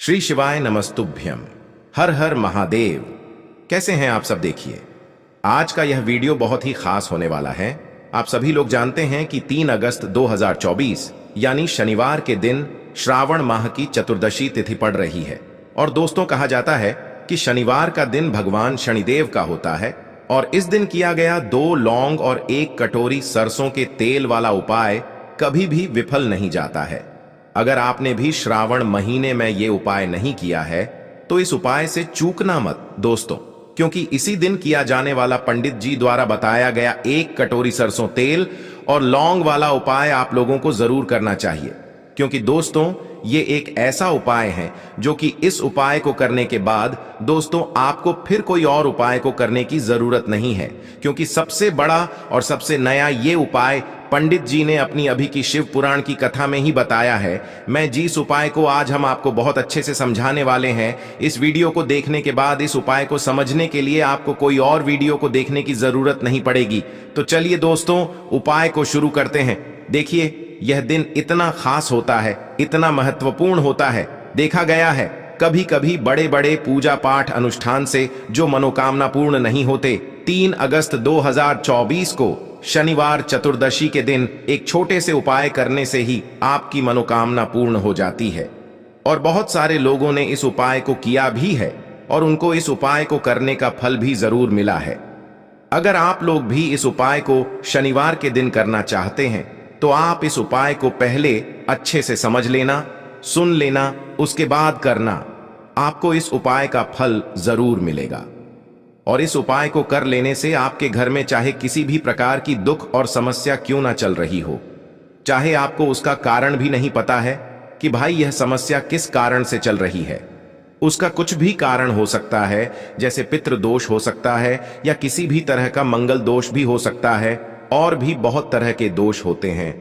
श्री शिवाय नमस्तुभ्यम। हर हर महादेव। कैसे हैं आप सब? देखिए, आज का यह वीडियो बहुत ही खास होने वाला है। आप सभी लोग जानते हैं कि 3 अगस्त 2024 यानी शनिवार के दिन श्रावण माह की चतुर्दशी तिथि पड़ रही है। और दोस्तों, कहा जाता है कि शनिवार का दिन भगवान शनिदेव का होता है और इस दिन किया गया 2 लौंग और 1 कटोरी सरसों के तेल वाला उपाय कभी भी विफल नहीं जाता है। अगर आपने भी श्रावण महीने में ये उपाय नहीं किया है तो इस उपाय से चूकना मत दोस्तों, क्योंकि इसी दिन किया जाने वाला पंडित जी द्वारा बताया गया 1 कटोरी सरसों तेल और लौंग वाला उपाय आप लोगों को जरूर करना चाहिए। क्योंकि दोस्तों, ये एक ऐसा उपाय है जो कि इस उपाय को करने के बाद दोस्तों आपको फिर कोई और उपाय को करने की जरूरत नहीं है, क्योंकि सबसे बड़ा और सबसे नया ये उपाय पंडित जी ने अपनी अभी की शिव पुराण की कथा में ही बताया है। मैं जिस उपाय को आज हम आपको बहुत अच्छे से समझाने वाले हैं, इस वीडियो को देखने के बाद इस उपाय को समझने के लिए आपको कोई और वीडियो को देखने की जरूरत नहीं पड़ेगी। तो चलिए दोस्तों, उपाय को शुरू करते हैं। देखिए, यह दिन इतना खास होता है, इतना महत्वपूर्ण होता है। देखा गया है कभी कभी बड़े बड़े पूजा पाठ अनुष्ठान से जो मनोकामना पूर्ण नहीं होते, 3 अगस्त 2024 को शनिवार चतुर्दशी के दिन एक छोटे से उपाय करने से ही आपकी मनोकामना पूर्ण हो जाती है। और बहुत सारे लोगों ने इस उपाय को किया भी है और उनको इस उपाय को करने का फल भी जरूर मिला है। अगर आप लोग भी इस उपाय को शनिवार के दिन करना चाहते हैं तो आप इस उपाय को पहले अच्छे से समझ लेना, सुन लेना, उसके बाद करना। आपको इस उपाय का फल जरूर मिलेगा। और इस उपाय को कर लेने से आपके घर में चाहे किसी भी प्रकार की दुख और समस्या क्यों ना चल रही हो, चाहे आपको उसका कारण भी नहीं पता है कि भाई यह समस्या किस कारण से चल रही है, उसका कुछ भी कारण हो सकता है, जैसे पितृ दोष हो सकता है या किसी भी तरह का मंगल दोष भी हो सकता है, और भी बहुत तरह के दोष होते हैं,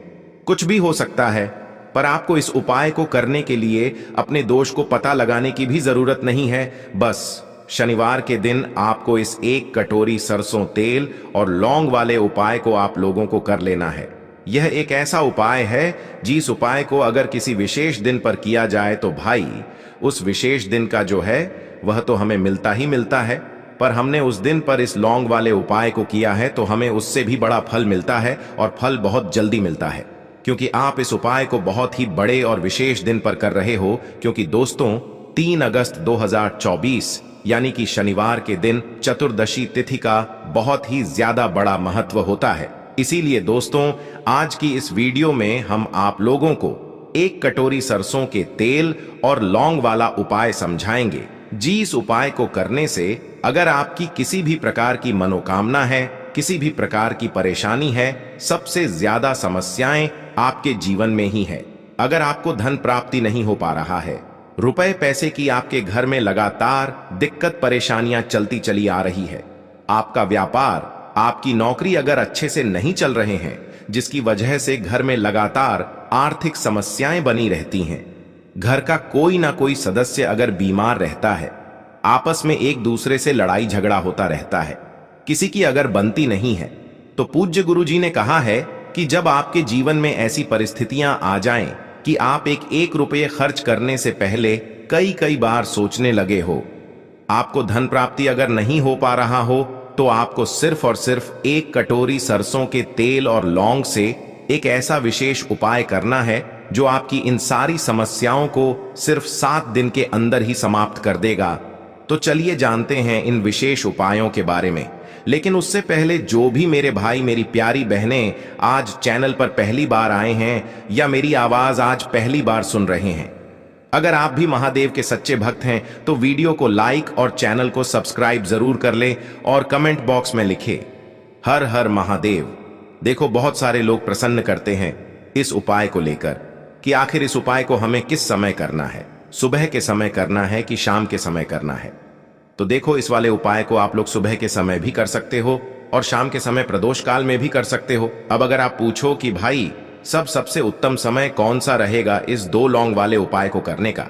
कुछ भी हो सकता है। पर आपको इस उपाय को करने के लिए अपने दोष को पता लगाने की भी जरूरत नहीं है। बस शनिवार के दिन आपको इस 1 कटोरी सरसों तेल और लौंग वाले उपाय को आप लोगों को कर लेना है। यह एक ऐसा उपाय है जिस उपाय को अगर किसी विशेष दिन पर किया जाए तो भाई उस विशेष दिन का जो है वह तो हमें मिलता ही मिलता है, पर हमने उस दिन पर इस लौंग वाले उपाय को किया है तो हमें उससे भी बड़ा फल मिलता है, और फल बहुत जल्दी मिलता है, क्योंकि आप इस उपाय को बहुत ही बड़े और विशेष दिन पर कर रहे हो। क्योंकि दोस्तों, 3 अगस्त 2024 यानी कि शनिवार के दिन चतुर्दशी तिथि का बहुत ही ज्यादा बड़ा महत्व होता है। इसीलिए दोस्तों, आज की इस वीडियो में हम आप लोगों को 1 कटोरी सरसों के तेल और लौंग वाला उपाय समझाएंगे, जिस उपाय को करने से अगर आपकी किसी भी प्रकार की मनोकामना है, किसी भी प्रकार की परेशानी है, सबसे ज्यादा समस्याएं आपके जीवन में ही है। अगर आपको धन प्राप्ति नहीं हो पा रहा है, रुपए पैसे की आपके घर में लगातार दिक्कत परेशानियां चलती चली आ रही है, आपका व्यापार, आपकी नौकरी अगर अच्छे से नहीं चल रहे हैं, जिसकी वजह से घर में लगातार आर्थिक समस्याएं बनी रहती हैं, घर का कोई ना कोई सदस्य अगर बीमार रहता है, आपस में एक दूसरे से लड़ाई झगड़ा होता रहता है, किसी की अगर बनती नहीं है, तो पूज्य गुरुजी ने कहा है कि जब आपके जीवन में ऐसी परिस्थितियां आ जाएं कि आप एक रुपये खर्च करने से पहले कई बार सोचने लगे हो, आपको धन प्राप्ति अगर नहीं हो पा रहा हो, तो आपको सिर्फ और सिर्फ 1 कटोरी सरसों के तेल और लौंग से एक ऐसा विशेष उपाय करना है जो आपकी इन सारी समस्याओं को सिर्फ 7 दिन के अंदर ही समाप्त कर देगा। तो चलिए जानते हैं इन विशेष उपायों के बारे में। लेकिन उससे पहले जो भी मेरे भाई मेरी प्यारी बहनें आज चैनल पर पहली बार आए हैं या मेरी आवाज आज पहली बार सुन रहे हैं, अगर आप भी महादेव के सच्चे भक्त हैं तो वीडियो को लाइक और चैनल को सब्सक्राइब जरूर कर लें और कमेंट बॉक्स में लिखें हर हर महादेव। देखो, बहुत सारे लोग प्रश्न करते हैं इस उपाय को लेकर कि आखिर इस उपाय को हमें किस समय करना है, सुबह के समय करना है कि शाम के समय करना है। तो देखो, इस वाले उपाय को आप लोग सुबह के समय भी कर सकते हो और शाम के समय प्रदोष काल में भी कर सकते हो। अब अगर आप पूछो कि भाई सबसे उत्तम समय कौन सा रहेगा इस 2 लौंग वाले उपाय को करने का,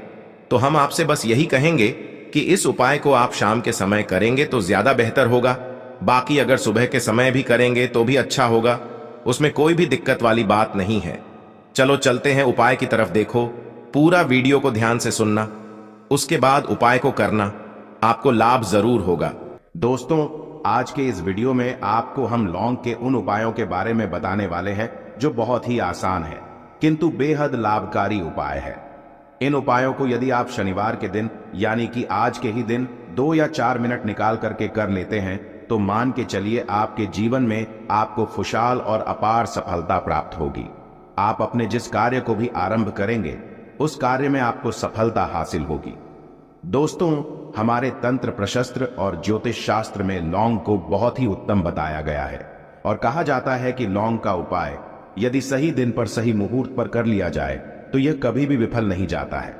तो हम आपसे बस यही कहेंगे कि इस उपाय को आप शाम के समय करेंगे तो ज्यादा बेहतर होगा। बाकी अगर सुबह के समय भी करेंगे तो भी अच्छा होगा, उसमें कोई भी दिक्कत वाली बात नहीं है। चलो चलते हैं उपाय की तरफ। देखो, पूरा वीडियो को ध्यान से सुनना। उसके बाद उपाय को करना, आपको लाभ जरूर होगा। दोस्तों, आज के इस वीडियो में आपको हम लौंग के उन उपायों के बारे में बताने वाले हैं जो बहुत ही आसान है किंतु बेहद लाभकारी उपाय है। इन उपायों को यदि आप शनिवार के दिन यानी कि आज के ही दिन 2 या 4 मिनट निकाल करके कर लेते हैं तो मान के चलिए आपके जीवन में आपको खुशहाल और अपार सफलता प्राप्त होगी। आप अपने जिस कार्य को भी आरंभ करेंगे उस कार्य में आपको सफलता हासिल होगी। दोस्तों, हमारे तंत्र प्रशस्त्र और ज्योतिष शास्त्र में लौंग को बहुत ही उत्तम बताया गया है और कहा जाता है कि लौंग का उपाय यदि सही दिन पर सही मुहूर्त पर कर लिया जाए तो यह कभी भी विफल नहीं जाता है।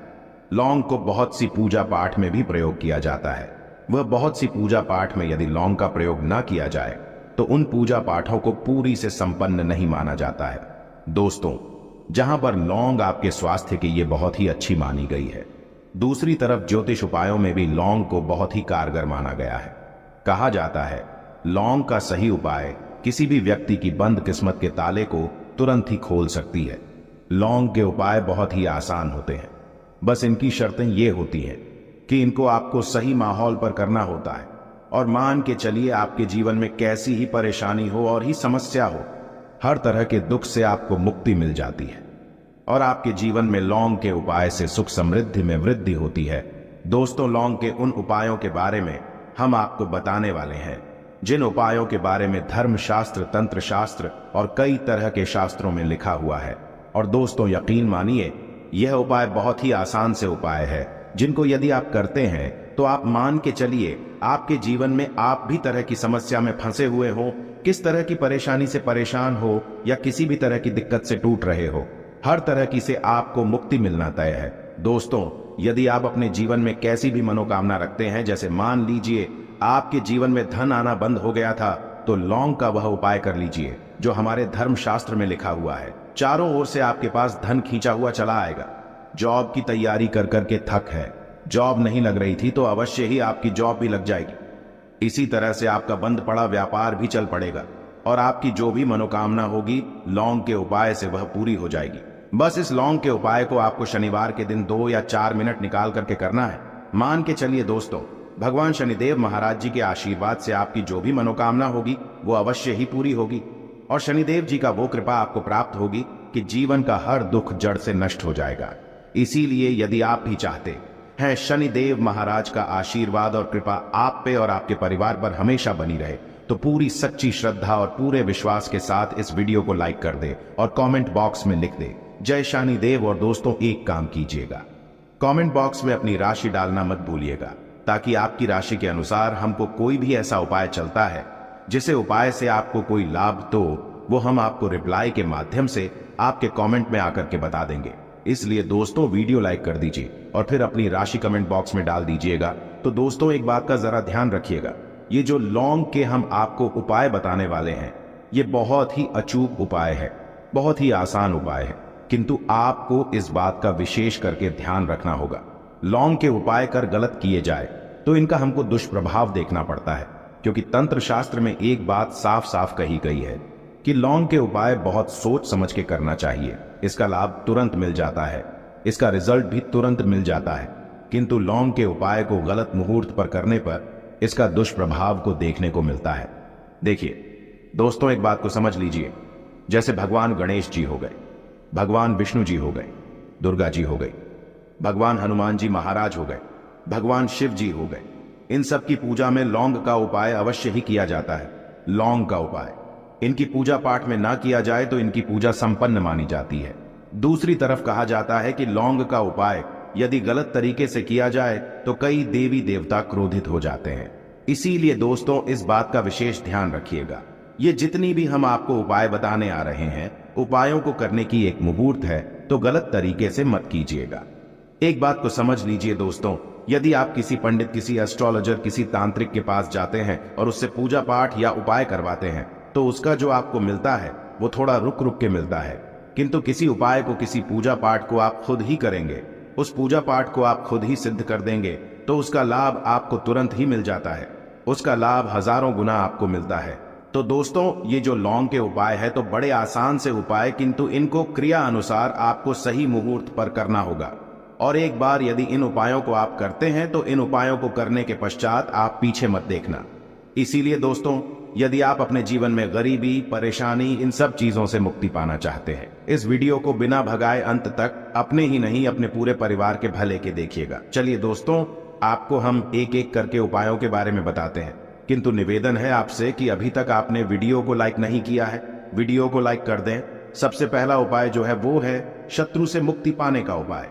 लौंग को बहुत सी पूजा पाठ में भी प्रयोग किया जाता है। वह बहुत सी पूजा पाठ में यदि लौंग का प्रयोग न किया जाए तो उन पूजा पाठों को पूरी से संपन्न नहीं माना जाता है। दोस्तों, जहां पर लौंग आपके स्वास्थ्य के लिए बहुत ही अच्छी मानी गई है, दूसरी तरफ ज्योतिष उपायों में भी लौंग को बहुत ही कारगर माना गया है। कहा जाता है लौंग का सही उपाय किसी भी व्यक्ति की बंद किस्मत के ताले को तुरंत ही खोल सकती है। लौंग के उपाय बहुत ही आसान होते हैं, बस इनकी शर्तें ये होती हैं कि इनको आपको सही माहौल पर करना होता है और मान के चलिए आपके जीवन में कैसी ही परेशानी हो और ही समस्या हो, हर तरह के दुख से आपको मुक्ति मिल जाती है और आपके जीवन में लौंग के उपाय से सुख समृद्धि में वृद्धि होती है। दोस्तों, लौंग के उन उपायों के बारे में हम आपको बताने वाले हैं जिन उपायों के बारे में धर्म शास्त्र, तंत्र शास्त्र और कई तरह के शास्त्रों में लिखा हुआ है। और दोस्तों, यकीन मानिए यह उपाय बहुत ही आसान से उपाय है जिनको यदि आप करते हैं तो आप मान के चलिए आपके जीवन में आप भी तरह की समस्या में फंसे हुए हो, किस तरह की परेशानी से परेशान हो या किसी भी तरह की दिक्कत से टूट रहे हो, हर तरह की से आपको मुक्ति मिलना तय है। दोस्तों, यदि आप अपने जीवन में कैसी भी मनोकामना रखते हैं, जैसे मान लीजिए आपके जीवन में धन आना बंद हो गया था, तो लौंग का वह उपाय कर लीजिए जो हमारे धर्म शास्त्र में लिखा हुआ है। चारों ओर से आपके पास धन खींचा हुआ चला आएगा। जॉब की तैयारी कर करके थक है, जॉब नहीं लग रही थी तो अवश्य ही आपकी जॉब भी लग जाएगी। इसी तरह से आपका बंद पड़ा व्यापार भी चल पड़ेगा और आपकी जो भी मनोकामना होगी लौंग के उपाय से वह पूरी हो जाएगी। बस इस लौंग के उपाय को आपको शनिवार के दिन 2 या 4 मिनट निकाल करके करना है। मान के चलिए दोस्तों, भगवान शनिदेव महाराज जी के आशीर्वाद से आपकी जो भी मनोकामना होगी वो अवश्य ही पूरी होगी और शनिदेव जी का वो कृपा आपको प्राप्त होगी कि जीवन का हर दुख जड़ से नष्ट हो जाएगा। इसीलिए यदि आप भी चाहते हैं शनिदेव महाराज का आशीर्वाद और कृपा आप पे और आपके परिवार पर हमेशा बनी रहे, तो पूरी सच्ची श्रद्धा और पूरे विश्वास के साथ इस वीडियो को लाइक कर दे और कमेंट बॉक्स में लिख दे जय शनिदेव। और दोस्तों, एक काम कीजिएगा, कमेंट बॉक्स में अपनी राशि डालना मत भूलिएगा, ताकि आपकी राशि के अनुसार हमको कोई भी ऐसा उपाय चलता है जिसे उपाय से आपको कोई लाभ तो वो हम आपको रिप्लाई के माध्यम से आपके कमेंट में आकर के बता देंगे। इसलिए दोस्तों, वीडियो लाइक कर दीजिए और फिर अपनी राशि कमेंट बॉक्स में डाल दीजिएगा। तो दोस्तों, एक बात का जरा ध्यान रखिएगा, ये जो लौंग के हम आपको उपाय बताने वाले हैं ये बहुत ही अचूक उपाय है, बहुत ही आसान उपाय है, किंतु आपको इस बात का विशेष करके ध्यान रखना होगा। लौंग के उपाय कर गलत किए जाए तो इनका हमको दुष्प्रभाव देखना पड़ता है, क्योंकि तंत्र शास्त्र में एक बात साफ साफ कही गई है कि लौंग के उपाय बहुत सोच समझ के करना चाहिए। इसका लाभ तुरंत मिल जाता है, इसका रिजल्ट भी तुरंत मिल जाता है, किंतु लौंग के उपाय को गलत मुहूर्त पर करने पर इसका दुष्प्रभाव को देखने को मिलता है। देखिए दोस्तों, एक बात को समझ लीजिए, जैसे भगवान गणेश जी हो गए, भगवान विष्णु जी हो गए, दुर्गा जी हो गई, भगवान हनुमान जी महाराज हो गए, भगवान शिव जी हो गए, इन सब की पूजा में लौंग का उपाय अवश्य ही किया जाता है। लौंग का उपाय इनकी पूजा पाठ में ना किया जाए तो इनकी पूजा संपन्न मानी जाती है। दूसरी तरफ कहा जाता है कि लौंग का उपाय यदि गलत तरीके से किया जाए तो कई देवी देवता क्रोधित हो जाते हैं। इसीलिए दोस्तों, इस बात का विशेष ध्यान रखिएगा। ये जितनी भी हम आपको उपाय बताने आ रहे हैं, उपायों को करने की एक मुहूर्त है, तो गलत तरीके से मत कीजिएगा। एक बात को समझ लीजिए दोस्तों, यदि आप किसी पंडित, किसी एस्ट्रोलॉजर, किसी तांत्रिक के पास जाते हैं और उससे पूजा पाठ या उपाय करवाते हैं तो उसका जो आपको मिलता है वो थोड़ा रुक रुक के मिलता है, किंतु किसी उपाय को, किसी पूजा पाठ को आप खुद ही करेंगे, उस पूजा पाठ को आप खुद ही सिद्ध कर देंगे तो उसका लाभ आपको तुरंत ही मिल जाता है, उसका लाभ हजारों गुना आपको मिलता है। तो दोस्तों, ये जो लौंग के उपाय है तो बड़े आसान से उपाय, किंतु इनको क्रिया अनुसार आपको सही मुहूर्त पर करना होगा। और एक बार यदि इन उपायों को आप करते हैं तो इन उपायों को करने के पश्चात आप पीछे मत देखना। इसीलिए दोस्तों, यदि आप अपने जीवन में गरीबी, परेशानी, इन सब चीजों से मुक्ति पाना चाहते हैं, इस वीडियो को बिना भगाए अंत तक अपने ही नहीं अपने पूरे परिवार के भले के देखिएगा। चलिए दोस्तों, आपको हम एक एक करके उपायों के बारे में बताते हैं, किंतु निवेदन है आपसे कि अभी तक आपने वीडियो को लाइक नहीं किया है, वीडियो को लाइक कर दें। सबसे पहला उपाय जो है वो है शत्रु से मुक्ति पाने का उपाय।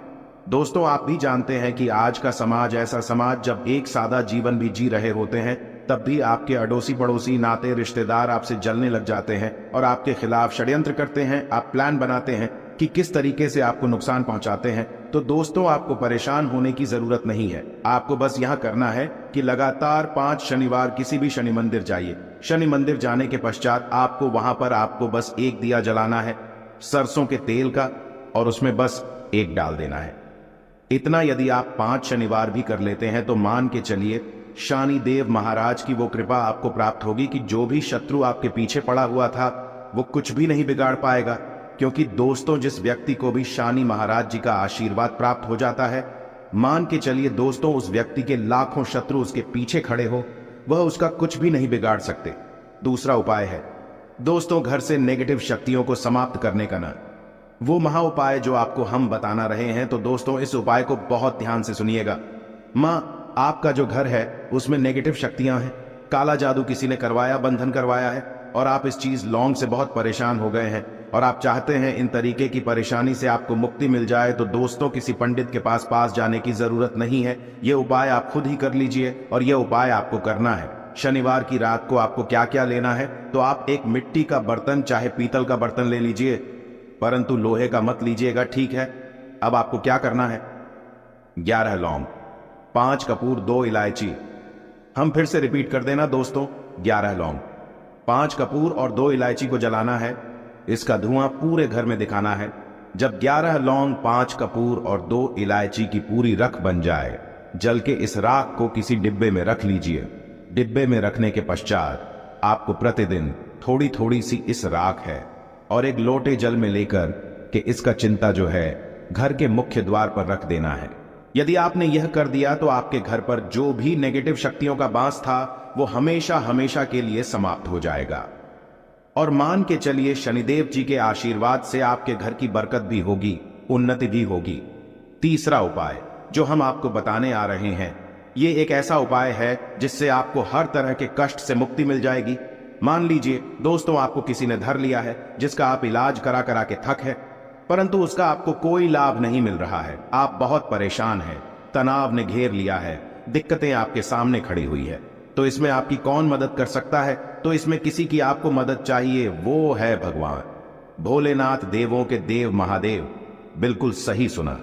दोस्तों, आप भी जानते हैं कि आज का समाज ऐसा समाज, जब एक सादा जीवन भी जी रहे होते हैं तब भी आपके अड़ोसी पड़ोसी, नाते रिश्तेदार आपसे जलने लग जाते हैं और आपके खिलाफ षड्यंत्र करते हैं। आप प्लान बनाते हैं कि किस तरीके से आपको नुकसान पहुंचाते हैं। तो दोस्तों, आपको परेशान होने की जरूरत नहीं है। आपको बस यहां करना है कि लगातार 5 शनिवार किसी भी शनि मंदिर जाइए। शनि मंदिर जाने के पश्चात आपको वहां पर आपको बस एक दिया जलाना है सरसों के तेल का, और उसमें बस एक डाल देना है। इतना यदि आप 5 शनिवार भी कर लेते हैं तो मान के चलिए शनि देव महाराज की वो कृपा आपको प्राप्त होगी कि जो भी शत्रु आपके पीछे पड़ा हुआ था वो कुछ भी नहीं बिगाड़ पाएगा। क्योंकि दोस्तों, जिस व्यक्ति को भी शनि महाराज जी का आशीर्वाद प्राप्त हो जाता है, मान के चलिए दोस्तों, उस व्यक्ति के लाखों शत्रु उसके पीछे खड़े हो, वह उसका कुछ भी नहीं बिगाड़ सकते। दूसरा उपाय है दोस्तों, घर से नेगेटिव शक्तियों को समाप्त करने का ना वो महा उपाय जो आपको हम बताना रहे हैं। तो दोस्तों, इस उपाय को बहुत ध्यान से सुनिएगा। आपका जो घर है उसमें नेगेटिव शक्तियां हैं, काला जादू किसी ने करवाया, बंधन करवाया है, और आप इस चीज लौंग से बहुत परेशान हो गए हैं और आप चाहते हैं इन तरीके की परेशानी से आपको मुक्ति मिल जाए। तो दोस्तों, किसी पंडित के पास जाने की जरूरत नहीं है। ये उपाय आप खुद ही कर लीजिए, और ये उपाय आपको करना है। शनिवार की रात को आपको क्या क्या लेना है, तो आप एक मिट्टी का बर्तन, चाहे पीतल का बर्तन ले लीजिए, परंतु लोहे का मत लीजिएगा, ठीक है। अब आपको क्या करना है, 11 लौंग, 5 कपूर, 2 इलायची। हम फिर से रिपीट कर देना दोस्तों, 11 लौंग, 5 कपूर और 2 इलायची को जलाना है। इसका धुआं पूरे घर में दिखाना है। जब 11 लौंग, 5 कपूर और 2 इलायची की पूरी रख बन जाए, जल के इस राख को किसी डिब्बे में रख लीजिए। डिब्बे में रखने के पश्चात आपको प्रतिदिन थोड़ी थोड़ी सी इस राख है और एक लोटे जल में लेकर के इसका चिंता जो है घर के मुख्य द्वार पर रख देना है। यदि आपने यह कर दिया तो आपके घर पर जो भी नेगेटिव शक्तियों का बांस था वो हमेशा हमेशा के लिए समाप्त हो जाएगा। और मान के चलिए शनिदेव जी के आशीर्वाद से आपके घर की बरकत भी होगी, उन्नति भी होगी। तीसरा उपाय जो हम आपको बताने आ रहे हैं, ये एक ऐसा उपाय है जिससे आपको हर तरह के कष्ट से मुक्ति मिल जाएगी। मान लीजिए दोस्तों, आपको किसी ने धर लिया है जिसका आप इलाज करा करा के थक है, परंतु उसका आपको कोई लाभ नहीं मिल रहा है। आप बहुत परेशान हैं, तनाव ने घेर लिया है, दिक्कतें आपके सामने खड़ी हुई है। तो इसमें आपकी कौन मदद कर सकता है? तो इसमें किसी की आपको मदद चाहिए, वो है भगवान भोलेनाथ, देवों के देव महादेव। बिल्कुल सही सुना।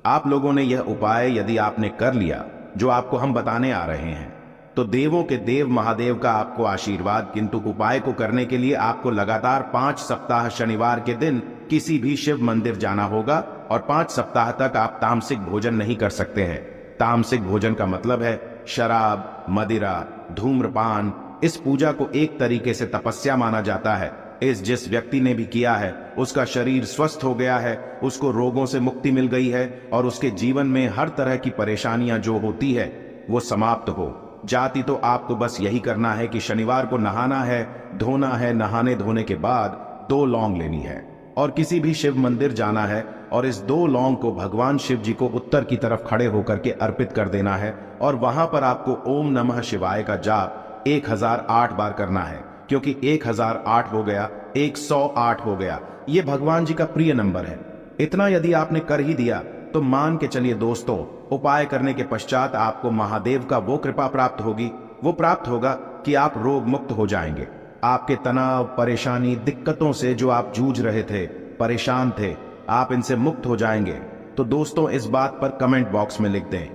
आप लोगों ने यह उपाय यदि आपने कर लिया जो आपको हम बताने आ रहे हैं, तो देवों के देव महादेव का आपको आशीर्वाद। किंतु उपाय को करने के लिए आपको लगातार 5 सप्ताह शनिवार के दिन किसी भी शिव मंदिर जाना होगा, और 5 सप्ताह तक आप तामसिक भोजन नहीं कर सकते हैं। तामसिक भोजन का मतलब है शराब, मदिरा, धूम्रपान। इस पूजा को एक तरीके से तपस्या माना जाता है। जिस व्यक्ति ने भी किया है उसका शरीर स्वस्थ हो गया है, उसको रोगों से मुक्ति मिल गई है, और उसके जीवन में हर तरह की परेशानियां जो होती है वो समाप्त हो जाती। तो आपको बस यही करना है कि शनिवार को नहाना है, धोना है, नहाने धोने के बाद 2 लौंग लेनी है और किसी भी शिव मंदिर जाना है, और इस 2 लौंग को भगवान शिव जी को उत्तर की तरफ खड़े होकर के अर्पित कर देना है। और वहां पर आपको ओम नमः शिवाय का जाप 1008 बार करना है, क्योंकि 1008 हो गया, 108 हो गया, ये भगवान जी का प्रिय नंबर है। इतना यदि आपने कर ही दिया तो मान के चलिए दोस्तों, उपाय करने के पश्चात आपको महादेव का वो कृपा प्राप्त होगी, वो प्राप्त होगा कि आप रोग मुक्त हो जाएंगे। आपके तनाव, परेशानी, दिक्कतों से जो आप जूझ रहे थे, परेशान थे, आप इनसे मुक्त हो जाएंगे। तो दोस्तों, इस बात पर कमेंट बॉक्स में लिख दें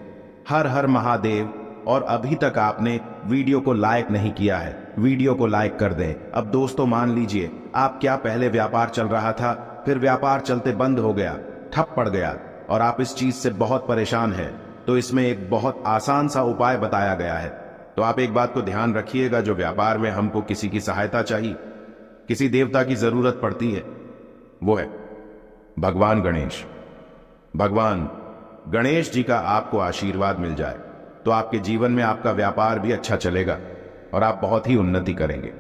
हर हर महादेव। और अभी तक आपने वीडियो को लाइक नहीं किया है, वीडियो को लाइक कर दें। अब दोस्तों मान लीजिए आप क्या पहले व्यापार चल रहा था, फिर व्यापार चलते बंद हो गया, ठप पड़ गया, और आप इस चीज से बहुत परेशान हैं, तो इसमें एक बहुत आसान सा उपाय बताया गया है। तो आप एक बात को ध्यान रखिएगा, जो व्यापार में हमको किसी की सहायता चाहिए, किसी देवता की जरूरत पड़ती है, वो है भगवान गणेश। भगवान गणेश जी का आपको आशीर्वाद मिल जाए तो आपके जीवन में आपका व्यापार भी अच्छा चलेगा और आप बहुत ही उन्नति करेंगे।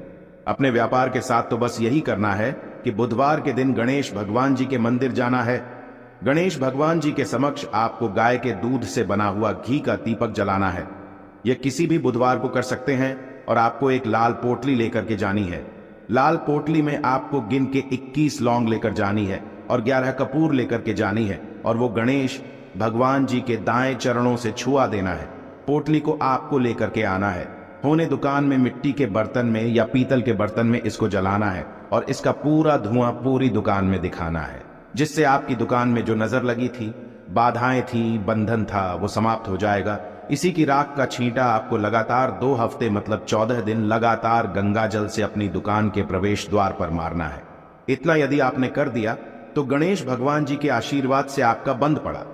अपने व्यापार के साथ तो बस यही करना है कि बुधवार के दिन गणेश भगवान जी के मंदिर जाना है। गणेश भगवान जी के समक्ष आपको गाय के दूध से बना हुआ घी का दीपक जलाना है। यह किसी भी बुधवार को कर सकते हैं और आपको एक लाल पोटली लेकर के जानी है। लाल पोटली में आपको गिन के 21 लौंग लेकर जानी है और 11 कपूर लेकर के जानी है और वो गणेश भगवान जी के दाएं चरणों से छुआ देना है। पोटली को आपको लेकर के आना है। होने दुकान में मिट्टी के बर्तन में या पीतल के बर्तन में इसको जलाना है और इसका पूरा धुआं पूरी दुकान में दिखाना है, जिससे आपकी दुकान में जो नजर लगी थी, बाधाएं थी, बंधन था, वो समाप्त हो जाएगा। इसी की राख का छींटा आपको लगातार 2 हफ्ते मतलब 14 दिन लगातार गंगा जल से अपनी दुकान के प्रवेश द्वार पर मारना है। इतना यदि आपने कर दिया तो गणेश भगवान जी के आशीर्वाद से आपका बंद पड़ा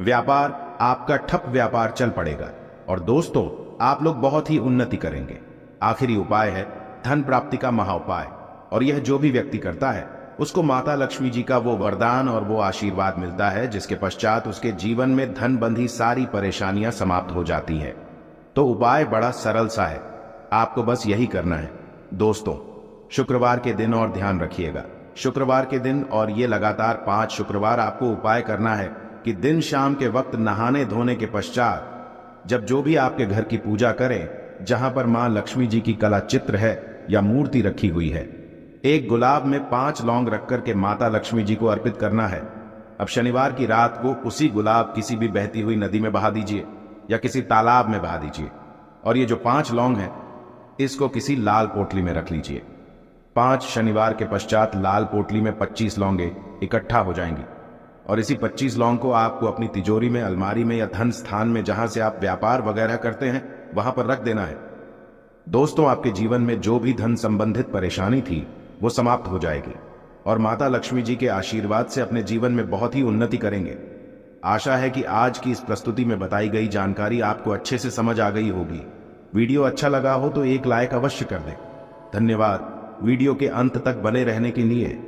व्यापार, आपका ठप व्यापार चल पड़ेगा और दोस्तों आप लोग बहुत ही उन्नति करेंगे। आखिरी उपाय है धन प्राप्ति का महाउपाय, और यह जो भी व्यक्ति करता है उसको माता लक्ष्मी जी का वो वरदान और वो आशीर्वाद मिलता है, जिसके पश्चात उसके जीवन में धन बंधी सारी परेशानियां समाप्त हो जाती हैं। तो उपाय बड़ा सरल सा है, आपको बस यही करना है। दोस्तों शुक्रवार के दिन और ध्यान रखिएगा, शुक्रवार के दिन और ये लगातार 5 शुक्रवार आपको उपाय करना है कि दिन शाम के वक्त नहाने धोने के पश्चात जब जो भी आपके घर की पूजा करें, जहां पर मां लक्ष्मी जी की कला चित्र है या मूर्ति रखी हुई है, एक गुलाब में 5 लौंग रख करके माता लक्ष्मी जी को अर्पित करना है। अब शनिवार की रात को उसी गुलाब किसी भी बहती हुई नदी में बहा दीजिए या किसी तालाब में बहा दीजिए और ये जो 5 लौंग है इसको किसी लाल पोटली में रख लीजिए। 5 शनिवार के पश्चात लाल पोटली में 25 लौंगे इकट्ठा हो जाएंगी और इसी 25 लौंग को आपको अपनी तिजोरी में, अलमारी में या धन स्थान में जहां से आप व्यापार वगैरह करते हैं वहां पर रख देना है। दोस्तों आपके जीवन में जो भी धन संबंधित परेशानी थी वो समाप्त हो जाएगी और माता लक्ष्मी जी के आशीर्वाद से अपने जीवन में बहुत ही उन्नति करेंगे। आशा है कि आज की इस प्रस्तुति में बताई गई जानकारी आपको अच्छे से समझ आ गई होगी। वीडियो अच्छा लगा हो तो एक लाइक अवश्य कर दें। धन्यवाद वीडियो के अंत तक बने रहने के लिए।